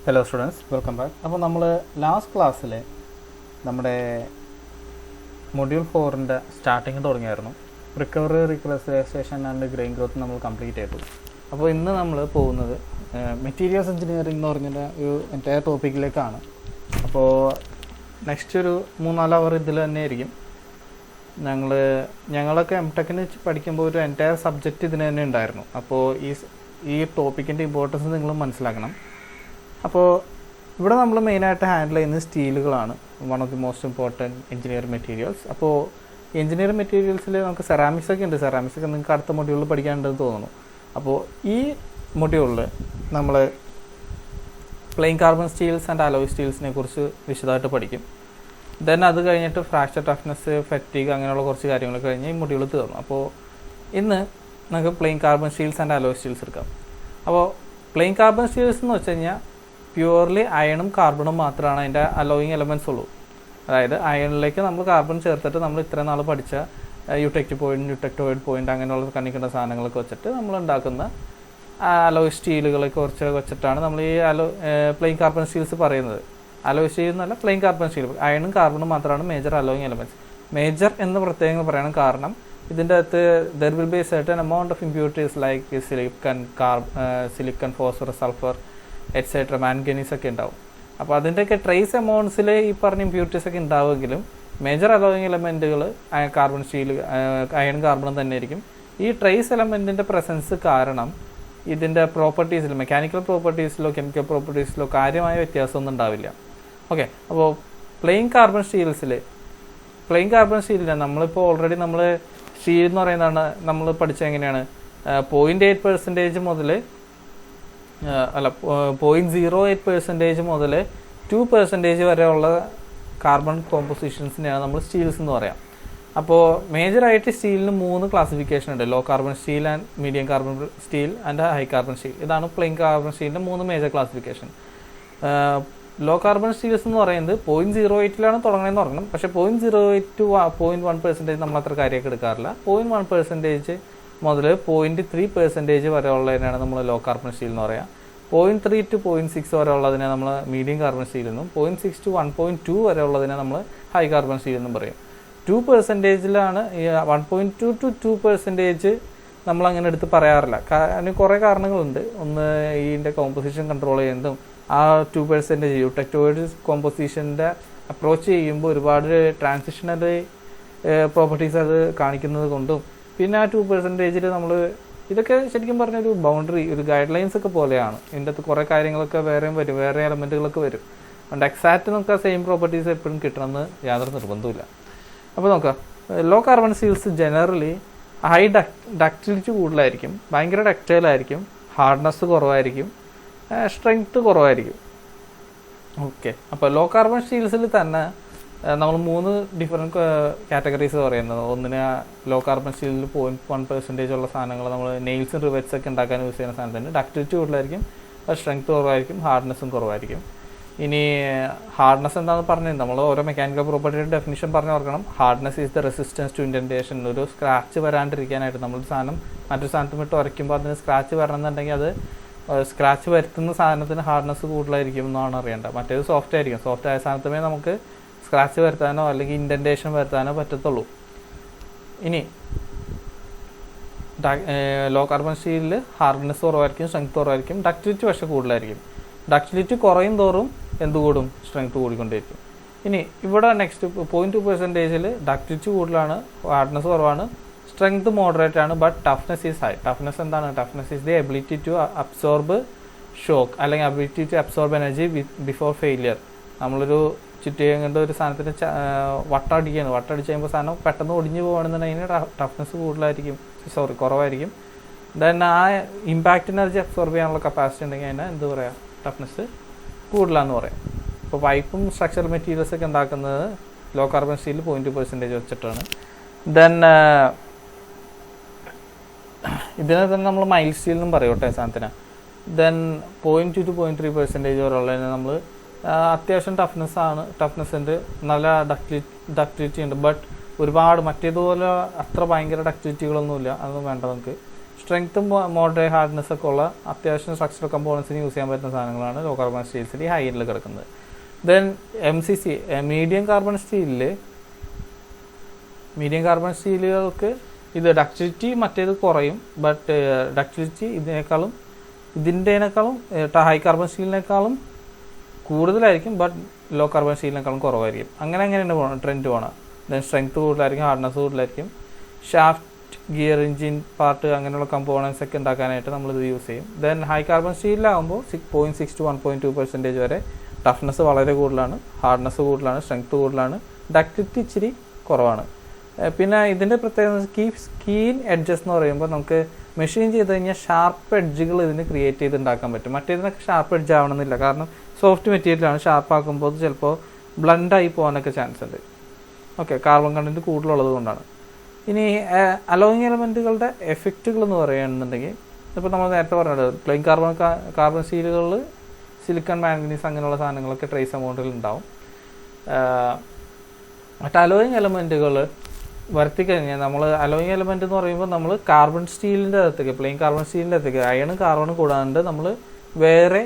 Hello students, welcome back. അപ്പോൾ നമ്മൾ last ക്ലാസ്സിൽ നമ്മുടെ മൊഡ്യൂൾ 4ൻ്റെ സ്റ്റാർട്ടിങ് തുടങ്ങിയായിരുന്നു. Recovery, recrystallisation and grain growth നമ്മൾ കംപ്ലീറ്റ് ചെയ്തു. അപ്പോൾ ഇന്ന് നമ്മൾ പോകുന്നത് മെറ്റീരിയൽസ് എഞ്ചിനീയറിംഗ് എന്ന് പറഞ്ഞ ഒരു എൻറ്റയർ ടോപ്പിക്കിലേക്കാണ്. അപ്പോൾ നെക്സ്റ്റ് ഒരു 3-4 അവർ ഇതിൽ തന്നെ ആയിരിക്കും. ഞങ്ങളൊക്കെ എംടെക്കിന് പഠിക്കുമ്പോൾ ഒരു എൻറ്റയർ സബ്ജക്റ്റ് ഇതിന് തന്നെ ഉണ്ടായിരുന്നു. അപ്പോൾ ഈ ടോപ്പിക്കിൻ്റെ ഇമ്പോർട്ടൻസ് നിങ്ങൾ മനസ്സിലാക്കണം. അപ്പോൾ ഇവിടെ നമ്മൾ മെയിനായിട്ട് ഹാൻഡിൽ ചെയ്യുന്നത് സ്റ്റീലുകളാണ്. One of the most important engineering materials. അപ്പോൾ എഞ്ചിനീയറിംഗ് മെറ്റീരിയൽസിൽ നമുക്ക് സെറാമിക്സ് ഒക്കെ ഉണ്ട്. സെറാമിക്സ് ഒക്കെ നിങ്ങൾക്ക് അടുത്ത മൊഡ്യൂളിൽ പഠിക്കാനുണ്ടെന്ന് തോന്നുന്നു. അപ്പോൾ ഈ മൊഡ്യൂളിൽ നമ്മൾ plain carbon steels and alloy സ്റ്റീൽസിനെ കുറിച്ച് വിശദമായിട്ട് പഠിക്കും. ദെൻ അത് കഴിഞ്ഞിട്ട് ഫ്രാക്ചർ ടഫ്നെസ്, ഫെറ്റീഗ് അങ്ങനെയുള്ള കുറച്ച് കാര്യങ്ങൾ കഴിഞ്ഞ് ഈ മൊഡ്യൂൾ തീർന്നു. അപ്പോൾ ഇന്ന് നമുക്ക് plain carbon steels and alloy steels എടുക്കാം. അപ്പോൾ പ്ലെയിൻ കാർബൺ സ്റ്റീൽസ് എന്ന് വെച്ച് കഴിഞ്ഞാൽ പ്യുവർലി അയണും കാർബണും മാത്രമാണ് അതിൻ്റെ അലോയിങ് എലമെൻറ്റ്സ് ഉള്ളൂ. അതായത് അയണിലേക്ക് നമ്മൾ കാർബൺ ചേർത്തിട്ട് നമ്മൾ ഇത്രയും നാൾ പഠിച്ച യൂട്ടെക്റ്റോയിഡ് പോയിന്റ് അങ്ങനെയുള്ള കണ്ണിക്കേണ്ട സാധനങ്ങളൊക്കെ വെച്ചിട്ട് നമ്മൾ ഉണ്ടാക്കുന്ന അലോയ് സ്റ്റീലുകളൊക്കെ കുറച്ച് വെച്ചിട്ടാണ് നമ്മൾ ഈ പ്ലെയിൻ കാർബൺ സ്റ്റീൽസ് പറയുന്നത്. അലോയ് സ്റ്റീൽ എന്നല്ല, പ്ലെയിൻ കാർബൺ സ്റ്റീൽ. അയണും കാർബണും മാത്രമാണ് മേജർ അലോയിങ് എലമെൻറ്റ്സ്. മേജർ എന്ന് പ്രത്യേകം പറയണം, കാരണം ഇതിൻ്റെ അകത്ത് there will be a certain amount of impurities like silicon, phosphorus, sulphur etcetera, manganese ഒക്കെ ഉണ്ടാവും. അപ്പോൾ അതിൻ്റെയൊക്കെ ട്രേസ് എമൗണ്ട്സിൽ ഈ പറഞ്ഞ ഇമ്പ്യൂരിറ്റീസ് ഒക്കെ ഉണ്ടാവുമെങ്കിലും മേജർ അലോയിങ് എലമെൻറ്റുകൾ കാർബൺ സ്റ്റീൽ, അയൺ കാർബണും തന്നെ ആയിരിക്കും. ഈ ട്രേസ് എലമെൻറ്റിൻ്റെ പ്രസൻസ് കാരണം ഇതിൻ്റെ പ്രോപ്പർട്ടീസിൽ, മെക്കാനിക്കൽ പ്രോപ്പർട്ടീസിലോ കെമിക്കൽ പ്രോപ്പർട്ടീസിലോ കാര്യമായ വ്യത്യാസമൊന്നും ഉണ്ടാവില്ല. ഓക്കെ, അപ്പോൾ പ്ലെയിൻ കാർബൺ സ്റ്റീലിനെ നമ്മളിപ്പോൾ ഓൾറെഡി നമ്മൾ സ്റ്റീൽ എന്ന് പറയുന്നതാണ് നമ്മൾ പഠിച്ചത് എങ്ങനെയാണ്, 0.8% മുതൽ 0.08% മുതൽ 2% വരെയുള്ള കാർബൺ കോമ്പോസിഷൻസിനെയാണ് നമ്മൾ സ്റ്റീൽസ് എന്ന് പറയാം. അപ്പോൾ മേജറായിട്ട് സ്റ്റീലിന് 3 ക്ലാസിഫിക്കേഷൻ ഉണ്ട്: low carbon steel and medium carbon steel and high carbon steel. ഇതാണ് പ്ലെയിൻ കാർബൺ സ്റ്റീലിൻ്റെ 3 major classification. Low carbon steels എന്ന് പറയുന്നത് 0.08 തുടങ്ങണമെന്ന് പറയണം. പക്ഷേ 0.08 to 0.1% നമ്മൾ അത്ര കാര്യമൊക്കെ എടുക്കാറില്ല. 0.1% മുതൽ 0.3% വരെ ഉള്ളതിനാണ് നമ്മൾ ലോ കാർബൺ സ്റ്റീൽ എന്ന് പറയാം. 0.3 to 0.6 വരെ ഉള്ളതിനെ നമ്മൾ മീഡിയം കാർബൺ സ്റ്റീൽ എന്നും 0.6 to 1.2 വരെ ഉള്ളതിനെ നമ്മൾ ഹൈ കാർബൺ സ്റ്റീൽ എന്നും പറയും. 2%-ലാണ് 1.2 to 2% നമ്മൾ അങ്ങനെ എടുത്ത് പറയാറില്ല. അതിന് കുറേ കാരണങ്ങളുണ്ട്. ഒന്ന്, ഇതിൻ്റെ കോമ്പോസിഷൻ കൺട്രോൾ ചെയ്യുന്നതും ആ 2% യൂട്ടെക്റ്റോയിഡ് കോമ്പോസിഷൻ്റെ അപ്രോച്ച് ചെയ്യുമ്പോൾ ഒരുപാട് ട്രാൻസിഷണൽ പ്രോപ്പർട്ടീസ് അത് കാണിക്കുന്നത് കൊണ്ടും, പിന്നെ ആ 2%-ൽ നമ്മൾ ഇതൊക്കെ ശരിക്കും പറഞ്ഞൊരു ബൗണ്ടറി, ഒരു ഗൈഡ് ലൈൻസ് ഒക്കെ പോലെയാണ്. ഇതിൻ്റെ അകത്ത് കുറേ കാര്യങ്ങളൊക്കെ വേറെയും വരും, വേറെ എലമെൻറ്റുകളൊക്കെ വരും. അതുകൊണ്ട് എക്സാക്റ്റ് നമുക്ക് സെയിം പ്രോപ്പർട്ടീസ് എപ്പോഴും കിട്ടണമെന്ന് യാതൊരു നിർബന്ധമില്ല. അപ്പോൾ നോക്കാം, low carbon steels generally high ductility കൂടുതലായിരിക്കും, ഭയങ്കര ഡക്റ്റൈലായിരിക്കും, ഹാർഡ്നെസ് കുറവായിരിക്കും, സ്ട്രെങ്ത്ത് കുറവായിരിക്കും. ഓക്കെ, അപ്പോൾ ലോ കാർബൺ സ്റ്റീൽസിൽ തന്നെ നമ്മൾ 3 ഡിഫറെൻറ്റ് കാറ്റഗറീസ് പറയുന്നത്. ഒന്നിന് ലോ കാർബൺ സ്റ്റീലിൽ 0.1% ഉള്ള സാധനങ്ങൾ നമ്മൾ നെയിൽസും റിവറ്റ്സ് ഒക്കെ ഉണ്ടാക്കാൻ യൂസ് ചെയ്യുന്ന സാധനത്തിന് ഡക്റ്റിലിറ്റി കൂടുതലായിരിക്കും, സ്ട്രെങ്ത്ത് കുറവായിരിക്കും, ഹാർഡ്നെസ്സും കുറവായിരിക്കും. ഇനി ഹാർഡ്നെസ് എന്താണെന്ന് പറഞ്ഞത് നമ്മൾ ഓരോ മെക്കാനിക്കൽ പ്രോപ്പർട്ടിയുടെ ഡെഫിനിഷൻ പറഞ്ഞു ഓർക്കണം. Hardness is the resistance to indentation. ഒരു സ്ക്രാച്ച് വരാണ്ടിരിക്കാനായിട്ട് നമ്മളൊരു സാധനം മറ്റൊരു സാധനത്തിന് ഇട്ട് ഉരയ്ക്കുമ്പോൾ അതിന് സ്ക്രാച്ച് വരണമെന്നുണ്ടെങ്കിൽ അത് സ്ക്രാച്ച് വരുത്തുന്ന സാധനത്തിന് ഹാർഡ്നെസ് കൂടുതലായിരിക്കും എന്നാണ് അറിയേണ്ടത്. മറ്റേത് സോഫ്റ്റ് ആയിരിക്കും. സോഫ്റ്റ് ആയ സാധനത്തിനെ നമുക്ക് സ്ക്രാച്ച് വരുത്താനോ അല്ലെങ്കിൽ ഇൻഡൻറ്റേഷൻ വരുത്താനോ പറ്റത്തുള്ളൂ. ഇനി ലോ കാർബൺ സ്റ്റീലിൽ ഹാർഡ്നെസ് കുറവായിരിക്കും, സ്ട്രെങ്ത് കുറവായിരിക്കും, ഡക്റ്റിലിറ്റി പക്ഷേ കൂടുതലായിരിക്കും. ഡക്റ്റിലിറ്റി കുറയും തോറും എന്തുകൂടും, സ്ട്രെങ്ത് കൂടിക്കൊണ്ടിരിക്കും. ഇനി ഇവിടെ നെക്സ്റ്റ് 0.2%-ൽ ഡക്റ്റിലിറ്റി കൂടുതലാണ്, ഹാർഡ്നെസ് കുറവാണ്, സ്ട്രെങ്ത് മോഡറേറ്റ് ആണ്, but toughness is high. Toughness എന്താണ്? Toughness is the ability to absorb shock അല്ലെങ്കിൽ ability to absorb energy before failure. നമ്മളൊരു ചുറ്റിയും കണ്ട് ഒരു സാധനത്തിന് വട്ടടിച്ച് കഴിയുമ്പോൾ സാധനം പെട്ടെന്ന് ഒടിഞ്ഞു പോകുകയാണെന്നുണ്ടെങ്കിൽ ടഫ്നെസ് കുറവായിരിക്കും. ദെൻ ആ ഇമ്പാക്റ്റ് എനർജി അബ്സോർബ് ചെയ്യാനുള്ള കപ്പാസിറ്റി ഉണ്ടെങ്കിൽ അതിനെ എന്ത് പറയാം, ടഫ്നെസ് കൂടുതലാന്ന് പറയാം. ഇപ്പോൾ പൈപ്പും സ്ട്രക്ചറൽ മെറ്റീരിയൽസ് ഒക്കെ ഉണ്ടാക്കുന്നത് ലോ കാർബൺ സ്റ്റീലിൽ 0.2% വെച്ചിട്ടാണ്. ദെൻ ഇതിനെ തന്നെ നമ്മൾ മൈൽഡ് സ്റ്റീൽ എന്നും പറയും കേട്ടോ സാധനത്തിന്. ദെൻ 0.2 to 0.3% വരെ ഉള്ളതിനെ നമ്മൾ അത്യാവശ്യം ടഫ്നെസ് ഉണ്ട്, നല്ല ഡക്റ്റിലിറ്റി ഉണ്ട്, ബട്ട് ഒരുപാട് മറ്റേതുപോലെ അത്ര ഭയങ്കര ഡക്റ്റിലിറ്റികളൊന്നുമില്ല, അതൊന്നും വേണ്ട നമുക്ക്. സ്ട്രെങ്ത്തും മോഡറേറ്റ് ഹാർഡ്നെസ് ഒക്കെ ഉള്ള അത്യാവശ്യം സ്ട്രക്ചറൽ കമ്പോണൻസിന് യൂസ് ചെയ്യാൻ പറ്റുന്ന സാധനങ്ങളാണ് ലോ കാർബൺ സ്റ്റീൽസിൽ ഈ ഹൈ എൻഡിൽ കിടക്കുന്നത്. ദെൻ MCC മീഡിയം കാർബൺ സ്റ്റീലുകൾക്ക് ഇത് ഡക്റ്റിലിറ്റി മറ്റേത് കുറയും, ബട്ട് ഡക്റ്റിലിറ്റി ഇതിൻ്റെനേക്കാളും ഹൈ കാർബൺ സ്റ്റീലിനേക്കാളും കൂടുതലായിരിക്കും, ബട്ട് ലോ കാർബൺ സ്റ്റീലിനേക്കാളും കുറവായിരിക്കും. അങ്ങനെയാണ് ട്രെൻഡ് പോകണം. ദെൻ സ്ട്രെങ്ത് കൂടുതലായിരിക്കും, ഹാർഡ്നെസ് കൂടുതലായിരിക്കും. ഷാഫ്റ്റ്, ഗിയർ, എഞ്ചിൻ പാർട്ട് അങ്ങനെയുള്ള കമ്പോണൻസ് ഒക്കെ ഉണ്ടാക്കാനായിട്ട് നമ്മളിത് യൂസ് ചെയ്യും. ദെൻ ഹൈ കാർബൺ സ്റ്റീലിലാകുമ്പോൾ 0.6 to 1.2% വരെ ടഫ്നെസ് വളരെ കൂടുതലാണ്, ഹാർഡ്നെസ് കൂടുതലാണ്, സ്ട്രെങ്ത് കൂടുതലാണ്, ഡക്റ്റിലിറ്റി ഇച്ചിരി കുറവാണ്. പിന്നെ ഇതിൻ്റെ പ്രത്യേകത കീൻ എഡ്ജസ് എന്ന് പറയുമ്പോൾ നമുക്ക് മെഷീൻ ചെയ്ത് കഴിഞ്ഞാൽ ഷാർപ്പ് എഡ്ജുകൾ ഇതിന് ക്രിയേറ്റ് ചെയ്ത് ഉണ്ടാക്കാൻ പറ്റും. മറ്റേതിനൊക്കെ ഷാർപ്പ് എഡ്ജ് ആവണമെന്നില്ല, കാരണം സോഫ്റ്റ് മെറ്റീരിയലാണ്. ഷാർപ്പ് ആക്കുമ്പോൾ ചിലപ്പോൾ ബ്ലണ്ടായി പോകാനൊക്കെ ചാൻസ് ഉണ്ട്. ഓക്കെ, കാർബൺ കണ്ടൻറ്റ് കൂടുതലുള്ളത് കൊണ്ടാണ്. ഇനി അലോയിങ് എലമെൻറ്റുകളുടെ എഫക്റ്റുകൾ എന്ന് പറയുകയാണെന്നുണ്ടെങ്കിൽ ഇപ്പോൾ നമ്മൾ നേരത്തെ പറഞ്ഞത് പ്ലെയിൻ കാർബൺ സ്റ്റീലുകളിൽ സിലിക്കൺ, മാംഗനീസ് അങ്ങനെയുള്ള സാധനങ്ങളൊക്കെ ട്രേസ് എമൗണ്ടിൽ ഉണ്ടാവും. മറ്റ് അലോയിങ് എലമെൻറ്റുകൾ വരുത്തിക്കഴിഞ്ഞാൽ നമ്മൾ അലോയിങ് എലമെൻറ്റ് എന്ന് പറയുമ്പോൾ നമ്മൾ കാർബൺ സ്റ്റീലിൻ്റെ അകത്തേക്ക്, പ്ലെയിൻ കാർബൺ സ്റ്റീലിൻ്റെ അകത്തേക്ക് അയണും കാർബണും കൂടാണ്ട് നമ്മൾ വേറെ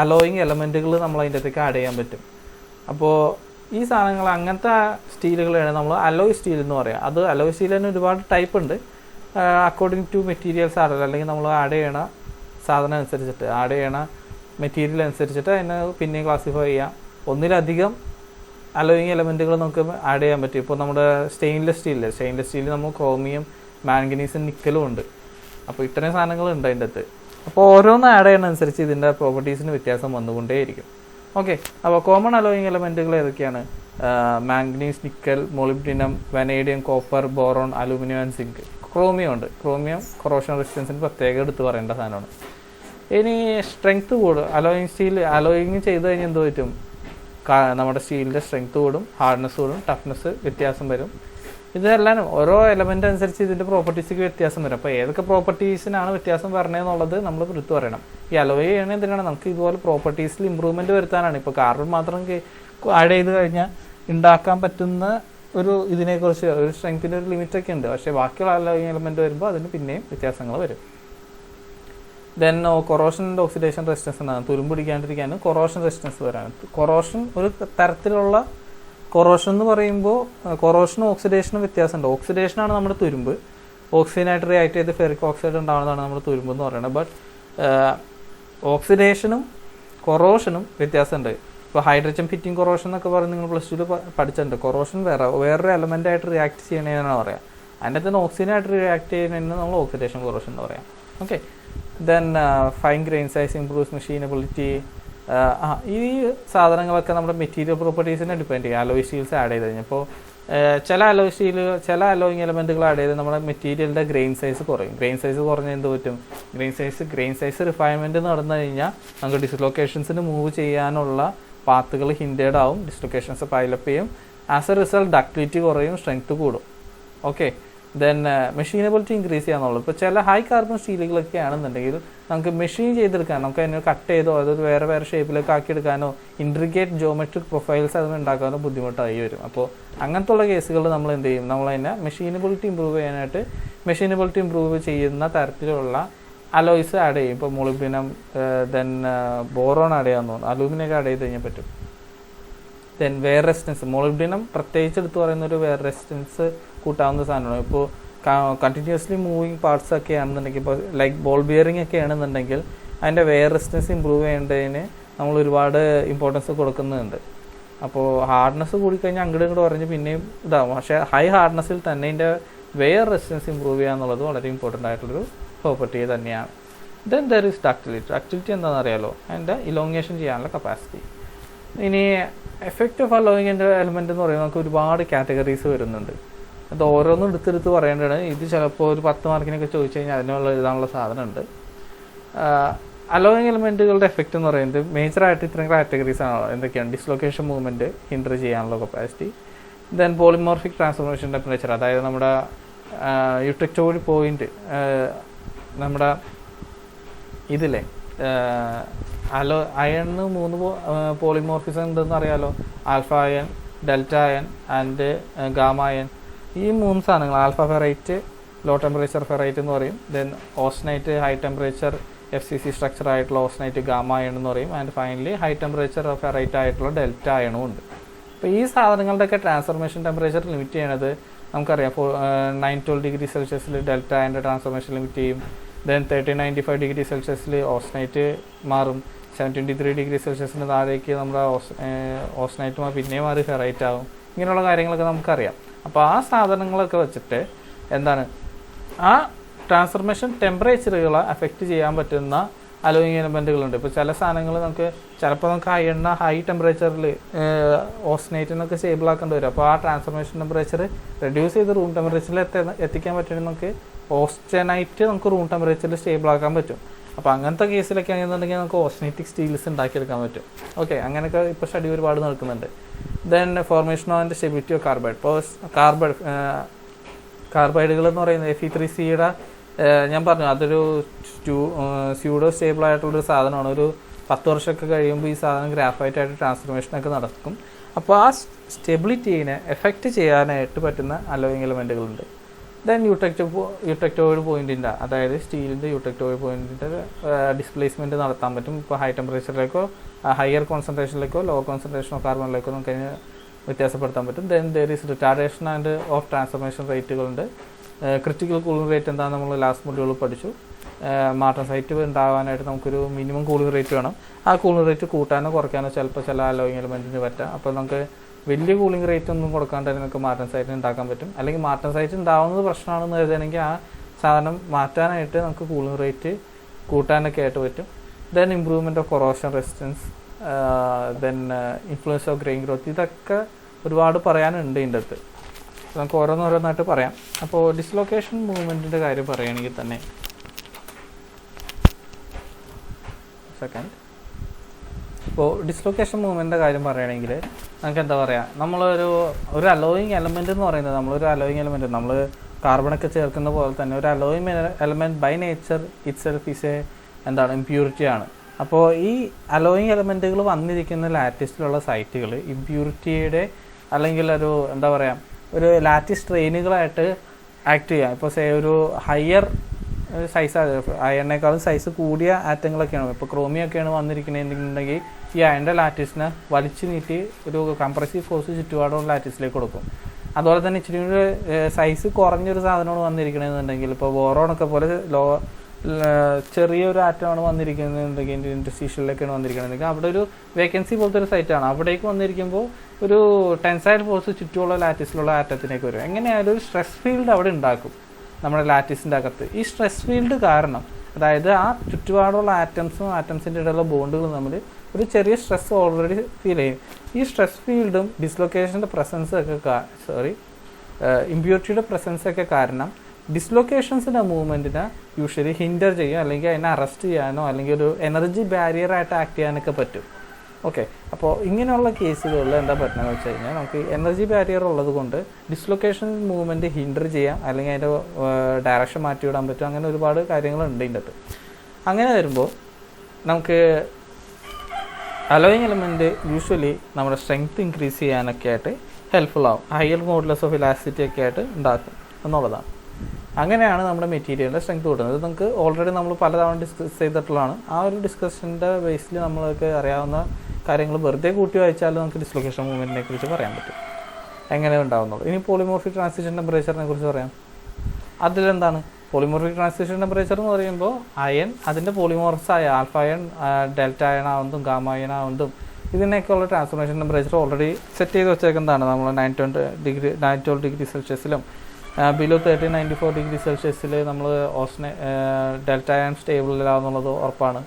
അലോയിങ് എലമെൻറ്റുകൾ നമ്മൾ അതിൻ്റെ അകത്തേക്ക് ആഡ് ചെയ്യാൻ പറ്റും. അപ്പോൾ ഈ സാധനങ്ങൾ അങ്ങനത്തെ സ്റ്റീലുകളാണ് നമ്മൾ അലോയ് സ്റ്റീൽ എന്ന് പറയുക. അത് അലോയ് സ്റ്റീൽ തന്നെ ഒരുപാട് ടൈപ്പ് ഉണ്ട്. അക്കോർഡിംഗ് ടു മെറ്റീരിയൽസ് അല്ലെങ്കിൽ നമ്മൾ ആഡ് ചെയ്യണ സാധനം അനുസരിച്ചിട്ട്, ആഡ് ചെയ്യണ മെറ്റീരിയൽ അനുസരിച്ചിട്ട് അതിനെ പിന്നെയും ക്ലാസിഫൈ ചെയ്യാം. ഒന്നിലധികം അലോയിങ് എലമെൻറ്റുകൾ നമുക്ക് ആഡ് ചെയ്യാൻ പറ്റും. ഇപ്പോൾ നമ്മുടെ സ്റ്റെയിൻലെസ് സ്റ്റീലിൽ നമ്മൾ ക്രോമിയം, മാംഗനീസും, നിക്കലും ഉണ്ട്. അപ്പോൾ ഇത്രയും സാധനങ്ങളുണ്ട് അതിൻ്റെ അകത്ത്. അപ്പോൾ ഓരോന്ന് ആഡ് ചെയ്യണനുസരിച്ച് ഇതിൻ്റെ പ്രോപ്പർട്ടീസിന് വ്യത്യാസം വന്നുകൊണ്ടേയിരിക്കും. ഓക്കെ, അപ്പോൾ കോമൺ അലോയിങ് എലമെൻറ്റുകൾ ഏതൊക്കെയാണ്? Manganese, nickel, molybdenum, vanadium, copper, boron, aluminium and zinc. Chromium ഉണ്ട്. ക്രോമിയം കൊറോഷൻ റെസിസ്റ്റൻസിന് പ്രത്യേകം എടുത്ത് പറയേണ്ട സാധനമാണ്. ഇനി സ്ട്രെങ്ത് കൂടും. അലോയിങ് ചെയ്ത് കഴിഞ്ഞാൽ എന്ത് പറ്റും? നമ്മുടെ സ്റ്റീലിൻ്റെ സ്ട്രെങ്ത് കൂടും, ഹാർഡ്നെസ് കൂടും, ടഫ്നെസ് വ്യത്യാസം വരും. ഇതെല്ലാം ഓരോ എലമെൻ്റ് അനുസരിച്ച് ഇതിൻ്റെ പ്രോപ്പർട്ടീസിക്ക് വ്യത്യാസം വരും. അപ്പോൾ ഏതൊക്കെ പ്രോപ്പർട്ടീസിനാണ് വ്യത്യാസം പറഞ്ഞതെന്നുള്ളത് നമ്മൾ എടുത്ത് പറയണം. ഈ അലോയ് ചെയ്യണത് എന്തിനാണ്? നമുക്ക് ഇതുപോലെ പ്രോപ്പർട്ടീസിൽ ഇമ്പ്രൂവ്മെൻറ്റ് വരുത്താനാണ്. ഇപ്പോൾ കാർബൺ മാത്രം ആഡ് ചെയ്ത് കഴിഞ്ഞാൽ ഉണ്ടാക്കാൻ പറ്റുന്ന ഒരു ഇതിനെക്കുറിച്ച് ഒരു സ്ട്രെങ്ത്തിൻ്റെ ഒരു ലിമിറ്റൊക്കെ ഉണ്ട്. പക്ഷേ ബാക്കിയുള്ള അലോയിങ് എലമെൻറ്റ് വരുമ്പോൾ അതിന് പിന്നെയും വ്യത്യാസങ്ങൾ വരും. Then corrosion and oxidation resistance എന്നാണ്. തുരുമ്പ് പിടിക്കാണ്ടിരിക്കാനും കൊറോഷൻ റെസിസ്റ്റൻസ് വരാനും. കൊറോഷൻ ഒരു തരത്തിലുള്ള കൊറോഷൻ എന്ന് പറയുമ്പോൾ കൊറോഷനും ഓക്സിഡേഷനും വ്യത്യാസമുണ്ട്. ഓക്സിഡേഷനാണ് നമ്മുടെ തുരുമ്പ്. ഓക്സിജനായിട്ട് റിയാക്ട് ചെയ്ത് ഫെറിക് ഓക്സൈഡ് ഉണ്ടാകുന്നതാണ് നമ്മുടെ തുരുമ്പ് എന്ന് പറയുന്നത്. ബട്ട് ഓക്സിഡേഷനും കൊറോഷനും വ്യത്യാസമുണ്ട്. ഇപ്പോൾ ഹൈഡ്രജൻ ഫിറ്റിംഗ് കൊറോഷൻ എന്നൊക്കെ പറഞ്ഞ് നിങ്ങൾ +2 പഠിച്ചിട്ടുണ്ട്. കൊറോഷൻ വേറൊരു എലമെൻ്റായിട്ട് റിയാക്ട് ചെയ്യണമെന്നാണ് പറയുക. അതിൻ്റെ തന്നെ ഓക്സിജനായിട്ട് റിയാക്ട് ചെയ്യുന്നതിന് നമ്മൾ ഓക്സിഡേഷൻ കൊറോഷൻ എന്ന് പറയാം. Okay, then fine grain size improves മെഷീനബിലിറ്റി. ഈ സാധനങ്ങളൊക്കെ നമ്മുടെ മെറ്റീരിയൽ പ്രോപ്പർട്ടീസിനെ ഡിപ്പെൻഡ് ചെയ്യും. അലോയ് സ്റ്റീൽസ് ആഡ് ചെയ്ത് കഴിഞ്ഞപ്പോൾ ചില അലോയിങ് എലമെൻറ്റുകൾ ആഡ് ചെയ്ത് നമ്മുടെ മെറ്റീരിയലിൻ്റെ ഗ്രെയിൻ സൈസ് കുറയും. ഗ്രെയിൻ സൈസ് കുറഞ്ഞാൽ എന്ത് പറ്റും? ഗ്രെയിൻ സൈസ് റിഫൈൻമെൻറ്റ് നടന്നു കഴിഞ്ഞാൽ നമുക്ക് ഡിസ്ലൊക്കേഷൻസിന് മൂവ് ചെയ്യാനുള്ള പാത്തുകൾ ഹിൻഡേഡ് ആവും, ഡിസ്ലൊക്കേഷൻസ് പൈലപ്പ് ചെയ്യും. ആസ് എ റിസൾട്ട് ഡക്റ്റിലിറ്റി കുറയും, സ്ട്രെങ്ത് കൂടും. ഓക്കെ, ദെൻ മെഷീനബിലിറ്റി ഇൻക്രീസ് ചെയ്യാന്നുള്ളത്. ഇപ്പോൾ ചില ഹൈ കാർബൺ സ്റ്റീലുകളൊക്കെ ആണെന്നുണ്ടെങ്കിൽ നമുക്ക് മെഷീൻ ചെയ്തെടുക്കാൻ, നമുക്ക് അതിനെ കട്ട് ചെയ്തോ അതൊരു വേറെ ഷേപ്പിലേക്ക് ആക്കിയെടുക്കാനോ ഇൻട്രിഗേറ്റ് ജോമെട്രിക് പ്രൊഫൈൽസ് അതിന് ഉണ്ടാക്കാനോ ബുദ്ധിമുട്ടായി വരും. അപ്പോൾ അങ്ങനത്തെ ഉള്ള കേസുകൾ നമ്മൾ എന്ത് ചെയ്യും? നമ്മളതിനെ മെഷീനബിലിറ്റി ഇമ്പ്രൂവ് ചെയ്യാനായിട്ട് മെഷീനബിലിറ്റി ഇമ്പ്രൂവ് ചെയ്യുന്ന തരത്തിലുള്ള അലോയ്സ് ആഡ് ചെയ്യും. ഇപ്പോൾ മോളിബ്ഡിനം, ദെൻ ബോറോൺ ആഡ് ചെയ്യാൻ തോന്നുന്നു, അലൂമിനിയൊക്കെ ആഡ് ചെയ്ത് കഴിഞ്ഞാൽ പറ്റും. ദെൻ വെയർ റെസിസ്റ്റൻസ്, മോളിബ്ഡിനം പ്രത്യേകിച്ച് എടുത്ത് പറയുന്ന ഒരു വെയർ റെസിസ്റ്റൻസ് കൂട്ടാവുന്ന സാധനമാണ്. ഇപ്പോൾ കണ്ടിന്യൂസ്ലി മൂവിങ് പാർട്സ് ഒക്കെ ആണെന്നുണ്ടെങ്കിൽ, ഇപ്പോൾ ലൈക്ക് ബോൾ ബിയറിംഗ് ഒക്കെ ആണെന്നുണ്ടെങ്കിൽ അതിൻ്റെ വെയർ റെസിസ്റ്റൻസ് ഇമ്പ്രൂവ് ചെയ്യേണ്ടതിന് നമ്മൾ ഒരുപാട് ഇമ്പോർട്ടൻസ് കൊടുക്കുന്നുണ്ട്. അപ്പോൾ ഹാർഡ്നെസ് കൂടിക്കഴിഞ്ഞാൽ അങ്ങോട്ട് പറഞ്ഞ് പിന്നെയും ഇതാവും. പക്ഷേ ഹൈ ഹാർഡ്നെസ്സിൽ തന്നെ ഇതിൻ്റെ വെയർ റെസിസ്റ്റൻസ് ഇമ്പ്രൂവ് ചെയ്യുക എന്നുള്ളത് വളരെ ഇമ്പോർട്ടൻ്റ് ആയിട്ടുള്ളൊരു പ്രോപ്പർട്ടി തന്നെയാണ്. ദെൻ ദർ ഈസ് ഡക്റ്റിലിറ്റി എന്താണെന്ന് അറിയാലോ, അതിൻ്റെ ഇലോങ്ങേഷൻ ചെയ്യാനുള്ള കപ്പാസിറ്റി. ഇനി എഫക്റ്റ് ഓഫ് അലോയിങ് എലമെൻ്റ് എന്ന് പറയുമ്പോൾ നമുക്ക് ഒരുപാട് കാറ്റഗറീസ് വരുന്നുണ്ട്. അത് ഓരോന്നും എടുത്തെടുത്ത് പറയേണ്ടതാണ്. ഇത് ചിലപ്പോൾ ഒരു 10 മാർക്കിനൊക്കെ ചോദിച്ചു കഴിഞ്ഞാൽ അതിനുള്ള എഴുതാനുള്ള സാധനമുണ്ട്. അലോയിങ് എലമെൻറ്റുകളുടെ എഫക്റ്റ് എന്ന് പറയുന്നത് മേജറായിട്ട് ഇത്രയും കാറ്റഗറീസ് ആണ്. എന്തൊക്കെയാണ്? ഡിസ്ലൊക്കേഷൻ മൂവ്മെൻറ്റ് ഹിൻഡർ ചെയ്യാനുള്ള capacity. Then polymorphic transformation temperature, അതായത് നമ്മുടെ യൂട്ടെക്ടോറി പോയിന്റ്, നമ്മുടെ ഇതിലെ അയണിന് 3 പോളിമോർഫിസം ഉണ്ടെന്ന് അറിയാലോ. Alpha iron, delta iron and gamma iron. ഈ 3 സാധനങ്ങൾ, alpha ferrite, low temperature ferrite എന്ന് പറയും. Then austenite high temperature FCC structure ആയിട്ടുള്ള ഓസ്നൈറ്റ് ഗാമ അയൺ എന്ന് പറയും. And finally high temperature ferrite ആയിട്ടുള്ള ഡെൽറ്റ അയണും ഉണ്ട്. അപ്പോൾ ഈ സാധനങ്ങളുടെയൊക്കെ ട്രാൻസ്ഫർമേഷൻ ടെമ്പറേച്ചർ ലിമിറ്റ് ചെയ്യണത് നമുക്കറിയാം. 912 ഡിഗ്രി സെൽഷ്യസിൽ ഡെൽറ്റ അയൻ്റെ ട്രാൻസ്ഫർമേഷൻ ലിമിറ്റ് ചെയ്യും. ദെൻ 1395 ഡിഗ്രി സെൽഷ്യസിൽ ഓസ്നൈറ്റ് മാറും. 723 ഡിഗ്രി സെൽഷ്യസിന് താഴേക്ക് നമ്മുടെ ഓസ്നൈറ്റ് പിന്നെയും മാറി ഫെറൈറ്റ് ആവും. ഇങ്ങനെയുള്ള കാര്യങ്ങളൊക്കെ നമുക്കറിയാം. അപ്പോൾ ആ സാധനങ്ങളൊക്കെ വെച്ചിട്ട് എന്താണ് ആ ട്രാൻസ്ഫർമേഷൻ ടെമ്പറേച്ചറുകളെ അഫക്റ്റ് ചെയ്യാൻ പറ്റുന്ന അലോയിങ് എലമെൻറ്റുകളുണ്ട്. ഇപ്പോൾ ചില സാധനങ്ങൾ ചിലപ്പോൾ നമുക്ക് ഹൈ ടെമ്പറേച്ചറിൽ ഓസ്നൈറ്റിനൊക്കെ സ്റ്റേബിൾ ആക്കേണ്ടി വരും. അപ്പോൾ ആ ട്രാൻസ്ഫർമേഷൻ ടെമ്പറേച്ചർ റെഡ്യൂസ് ചെയ്ത് റൂം ടെമ്പറേച്ചറിൽ എത്തിക്കാൻ പറ്റുമെങ്കിൽ നമുക്ക് ഓസ്റ്റനൈറ്റ് നമുക്ക് റൂം ടെമ്പറേച്ചറിൽ സ്റ്റേബിൾ ആക്കാൻ പറ്റും. അപ്പോൾ അങ്ങനത്തെ കേസിലൊക്കെ ആണെന്നുണ്ടെങ്കിൽ നമുക്ക് ഓസ്നൈറ്റിക് സ്റ്റീൽസ് ഉണ്ടാക്കിയെടുക്കാൻ പറ്റും. ഓക്കെ, അങ്ങനെയൊക്കെ ഇപ്പോൾ സ്റ്റഡി ഒരുപാട് നടക്കുന്നുണ്ട്. Then formation and stability of carbide. ഇപ്പോൾ കാർബൈഡുകൾ എന്ന് പറയുന്നത് Fe3Cയുടെ ഞാൻ പറഞ്ഞു അതൊരു സ്യൂഡോ സ്റ്റേബിൾ ആയിട്ടുള്ളൊരു സാധനമാണ്. ഒരു 10 വർഷമൊക്കെ കഴിയുമ്പോൾ ഈ സാധനം ഗ്രാഫൈറ്റ് ആയിട്ട് ട്രാൻസ്ഫർമേഷനൊക്കെ നടക്കും. അപ്പോൾ ആ സ്റ്റെബിലിറ്റീനെ എഫക്റ്റ് ചെയ്യാനായിട്ട് പറ്റുന്ന അലോയിങ് എലമെൻറ്റുകളുണ്ട്. ദെൻ യൂട്ടെക്ടോയിഡ് പോയിൻറ്റിൻ്റെ, അതായത് സ്റ്റീലിൻ്റെ യൂട്ടെക്ടോയിഡ് പോയിൻറ്റിൻ്റെ ഡിസ്പ്ലേസ്മെൻറ്റ് നടത്താൻ പറ്റും. ഇപ്പോൾ ഹൈ ടെമ്പറേച്ചറിലേക്കോ ഹയർ കോൺസെൻട്രേഷനിലേക്കോ ലോവർ കോൺസെൻട്രേഷൻ ഓഫ് കാർബണിലേക്കോ നമുക്ക് വ്യത്യാസപ്പെടുത്താൻ പറ്റും. Then there is retardation and of transformation റേറ്റുകളുണ്ട്. ക്രിറ്റിക്കൽ കൂളിംഗ് റേറ്റ് എന്താ നമ്മൾ ലാസ്റ്റ് മൊഡ്യൂളിൽ പഠിച്ചു. മാർട്ടൻസൈറ്റ് ഉണ്ടാകാനായിട്ട് നമുക്കൊരു മിനിമം കൂളിംഗ് റേറ്റ് വേണം. ആ കൂളിംഗ് റേറ്റ് കൂട്ടാനോ കുറയ്ക്കാനോ ചിലപ്പോൾ ചില അലോയിങ് എലമെൻറ്റിന് പറ്റാം. അപ്പോൾ നമുക്ക് വലിയ കൂളിംഗ് റേറ്റ് ഒന്നും കൊടുക്കാണ്ട് തന്നെ നമുക്ക് മാർട്ടൻസൈറ്റ് ഉണ്ടാക്കാൻ പറ്റും. അല്ലെങ്കിൽ മാർട്ടൻസൈറ്റ് ഉണ്ടാവുന്നത് പ്രശ്നമാണെന്ന് കരുതുകയാണെങ്കിൽ ആ സാധനം മാറ്റാനായിട്ട് നമുക്ക് കൂളിംഗ് റേറ്റ് കൂട്ടാനൊക്കെ ആയിട്ട് പറ്റും. Then improvement of corrosion resistance, then influence of grain growth, ഇതൊക്കെ ഒരുപാട് പറയാനുണ്ട് ഇതിൻ്റെ അടുത്ത്. നമുക്ക് ഓരോന്നോരോന്നായിട്ട് പറയാം. അപ്പോൾ ഡിസ്ലൊക്കേഷൻ മൂവ്മെൻറ്റിൻ്റെ കാര്യം പറയുകയാണെങ്കിൽ തന്നെ ഇപ്പോൾ ഡിസ്ലൊക്കേഷൻ മൂവ്മെൻറ്റിൻ്റെ കാര്യം പറയുകയാണെങ്കിൽ നമുക്ക് എന്താ പറയുക, നമ്മളൊരു അലോയിങ് എലമെൻ്റ് എന്ന് പറയുന്നത് നമ്മൾ കാർബണൊക്കെ ചേർക്കുന്ന പോലെ തന്നെ ഒരു alloying element by nature itself is ഇമ്പ്യൂരിറ്റിയാണ്. അപ്പോൾ ഈ അലോയിങ് എലമെൻറ്റുകൾ വന്നിരിക്കുന്ന ലാറ്റിസിലുള്ള സൈറ്റുകൾ ഇമ്പ്യൂരിറ്റിയുടെ അല്ലെങ്കിൽ ഒരു ലാറ്റിസ് ട്രെയിനുകളായിട്ട് ആക്ട് ചെയ്യാം. ഇപ്പോൾ ഒരു ഹയർ സൈസ് അയണിനേക്കാളും സൈസ് കൂടിയ ആറ്റങ്ങളൊക്കെയാണ്. ഇപ്പോൾ ക്രോമിയൊക്കെയാണ് വന്നിരിക്കുന്നതെന്നുണ്ടെങ്കിൽ ഈ അയണിൻ്റെ ലാറ്റിസിനെ വലിച്ചു നീട്ടി ഒരു കംപ്രസീവ് ഫോഴ്സ് ചുറ്റുപാടുള്ള ലാറ്റിസിലേക്ക് കൊടുക്കും. അതുപോലെ തന്നെ ഇച്ചിരി കൂടി സൈസ് കുറഞ്ഞൊരു സാധനമാണ് വന്നിരിക്കണമെന്നുണ്ടെങ്കിൽ ഇപ്പോൾ ബോറോണൊക്കെ പോലെ ചെറിയൊരു ആറ്റമാണ് വന്നിരിക്കുന്നതെന്നുണ്ടെങ്കിൽ ഇൻഡസ്ട്രീഷ്യലിലേക്കാണ് വന്നിരിക്കണമെന്നുണ്ടെങ്കിൽ അവിടെ ഒരു വേക്കൻസി പോലത്തെ ഒരു സൈറ്റാണ്. അവിടേക്ക് വന്നിരിക്കുമ്പോൾ ഒരു ടെൻസൈൽ ഫോഴ്സ് ചുറ്റുമുള്ള ലാറ്റിസിലുള്ള ആറ്റത്തിലേക്ക് വരും. എങ്ങനെയായാലും ഒരു സ്ട്രെസ് ഫീൽഡ് അവിടെ ഉണ്ടാക്കും നമ്മുടെ ലാറ്റിസിൻ്റെ അകത്ത്. ഈ സ്ട്രെസ് ഫീൽഡ് കാരണം, അതായത് ആ ചുറ്റുപാടുള്ള ആറ്റംസിൻ്റെ ഇടയിലുള്ള ബോണ്ടുകളും തമ്മിൽ ഒരു ചെറിയ സ്ട്രെസ് ഓൾറെഡി ഫീൽ ചെയ്യും. ഈ സ്ട്രെസ് ഫീൽഡും ഡിസ്ലൊക്കേഷൻ്റെ ഇമ്പ്യൂരിറ്റിയുടെ പ്രസൻസൊക്കെ കാരണം ഡിസ്ലൊക്കേഷൻസിൻ്റെ മൂവ്മെൻറ്റിനെ യൂഷ്വലി ഹിൻഡർ ചെയ്യും, അല്ലെങ്കിൽ അതിനെ അറസ്റ്റ് ചെയ്യാനോ അല്ലെങ്കിൽ ഒരു എനർജി ബാരിയറായിട്ട് ആക്ട് ചെയ്യാനൊക്കെ പറ്റും. ഓക്കെ, അപ്പോൾ ഇങ്ങനെയുള്ള കേസുകളിൽ എന്താ പറ്റുന്നതെന്ന് വെച്ച് കഴിഞ്ഞാൽ നമുക്ക് എനർജി ബാരിയർ ഉള്ളത് കൊണ്ട് ഡിസ്ലൊക്കേഷൻ മൂവ്മെൻറ്റ് ഹിൻഡർ ചെയ്യാം, അല്ലെങ്കിൽ അതിൻ്റെ ഡയറക്ഷൻ മാറ്റി വിടാൻ പറ്റും. അങ്ങനെ ഒരുപാട് കാര്യങ്ങളുണ്ട് ഇതിൻ്റെ അകത്ത്. അങ്ങനെ വരുമ്പോൾ നമുക്ക് അലോയിങ് എലമെൻറ്റ് യൂഷ്വലി നമ്മുടെ സ്ട്രെങ്ത് ഇൻക്രീസ് ചെയ്യാനൊക്കെ ആയിട്ട് ഹെൽപ്ഫുൾ ആവും. ഹയർ മോഡുലസ് ഓഫ് ഇലാസ്റ്റിറ്റി ഒക്കെ ആയിട്ട് ഉണ്ടാക്കും എന്നുള്ളതാണ്. അങ്ങനെയാണ് നമ്മുടെ മെറ്റീരിയലിൻ്റെ സ്ട്രെങ്ത് കൂട്ടുന്നത്. നമുക്ക് ഓൾറെഡി നമ്മൾ പലതവണ ഡിസ്കസ് ചെയ്തിട്ടുള്ളതാണ്. ആ ഒരു ഡിസ്കഷൻ്റെ ബേസിൽ നമ്മൾക്ക് അറിയാവുന്ന കാര്യങ്ങൾ വെറുതെ കൂട്ടി വായിച്ചാലും നമുക്ക് ഡിസ്ലൊക്കേഷൻ മൂവ്മെൻറ്റിനെ കുറിച്ച് പറയാൻ പറ്റും, എങ്ങനെ ഉണ്ടാകുന്നുള്ളൂ. ഇനി പോളിമോർഫിക് ട്രാൻസിഷൻ ടെമ്പറേച്ചറിനെ കുറിച്ച് പറയാം. അതിലെന്താണ് പോളിമോർഫിക് ട്രാൻസിഷൻ ടെമ്പറേച്ചർ എന്ന് പറയുമ്പോൾ അയൺ അതിൻ്റെ പോളിമോർഫ്സായ ആൽഫ അയൺ, ഡെൽറ്റ അയൺ ആവുന്നതും ഗാമ അയൺ ആവുന്നതും ഇതിനൊക്കെയുള്ള ട്രാൻസ്ഫോർമേഷൻ ടെമ്പറേച്ചർ ഓൾറെഡി സെറ്റ് ചെയ്ത് വെച്ചേക്കുന്നതാണ്. നമ്മൾ 912 ഡിഗ്രി സെൽഷ്യസിലും ബിലോ 1394 ഡിഗ്രി സെൽഷ്യസിൽ നമ്മൾ ഡെൽറ്റ അയൺ സ്റ്റേബിളിലാവുന്നുള്ളത് ഉറപ്പാണ്.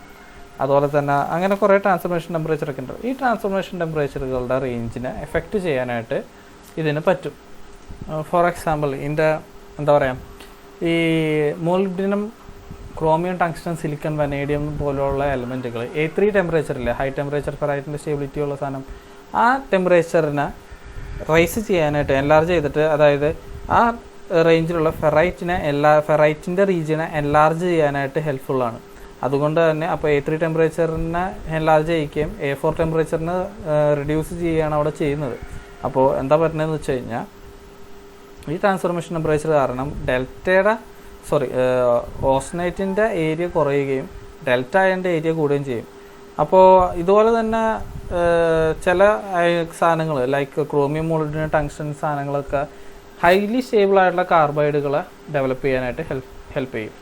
അതുപോലെ തന്നെ അങ്ങനെ കുറേ ട്രാൻസ്ഫോർമേഷൻ ടെമ്പറേച്ചറൊക്കെ ഉണ്ട്. ഈ ട്രാൻസ്ഫോർമേഷൻ ടെമ്പറേച്ചറുകളുടെ റേഞ്ചിനെ എഫക്റ്റ് ചെയ്യാനായിട്ട് ഇതിന് പറ്റും. ഫോർ എക്സാമ്പിൾ ഈ molybdenum, chromium, tungsten, silicon, vanadium പോലുള്ള എലമെൻറ്റുകൾ A3 ടെമ്പറേച്ചറില്ലേ, ഹൈ ടെമ്പറേച്ചർ ഫെറൈറ്റിൻ്റെ സ്റ്റേബിലിറ്റി ഉള്ള സാധനം, ആ ടെമ്പറേച്ചറിനെ റൈസ് ചെയ്യാനായിട്ട് എൻലാർജ് ചെയ്തിട്ട്, അതായത് ആ റേഞ്ചിലുള്ള ഫെറൈറ്റിൻ്റെ റീജിയനെ എൻലാർജ് ചെയ്യാനായിട്ട് ഹെൽപ്ഫുള്ളാണ്. അതുകൊണ്ട് തന്നെ അപ്പോൾ A3 ടെമ്പറേച്ചറിനെ എൻലാർജ് ചെയ്യിക്കുകയും A4 ടെമ്പറേച്ചറിനെ റിഡ്യൂസ് ചെയ്യുകയാണ് അവിടെ ചെയ്യുന്നത്. അപ്പോൾ എന്താ പറ്റുന്നതെന്ന് വെച്ച് കഴിഞ്ഞാൽ ഈ ട്രാൻസ്ഫോർമേഷൻ ടെമ്പറേച്ചർ കാരണം ഓസ്റ്റനൈറ്റിൻ്റെ ഏരിയ കുറയുകയും ഡെൽറ്റ അയണിൻ്റെ ഏരിയ കൂടുകയും ചെയ്യും. അപ്പോൾ ഇതുപോലെ തന്നെ ചില സാധനങ്ങൾ ലൈക്ക് ക്രോമിയം, മോളിബ്ഡിനം, ടങ്സ്റ്റൺ സാധനങ്ങളൊക്കെ ഹൈലി സ്റ്റേബിൾ ആയിട്ടുള്ള കാർബൈഡുകളെ ഡെവലപ്പ് ചെയ്യാനായിട്ട് ഹെൽപ്പ് ചെയ്യും.